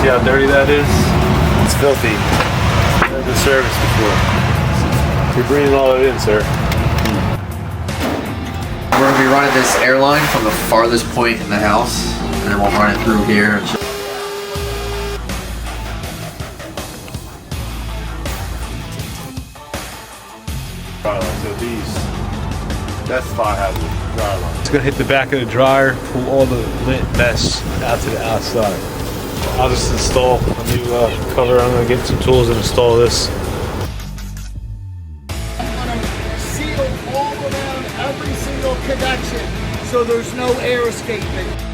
how dirty that is? It's filthy. Never been serviced before. You're breathing all of it in, sir. We're going to be running this airline from the farthest point in the house, and then we'll run it through here. So these, that's fire hazard, dryer line. It's gonna hit the back of the dryer, pull all the lint mess out to the outside. I'll just install a new cover. I'm gonna get some tools and install this. I'm gonna seal all around every single connection so there's no air escaping.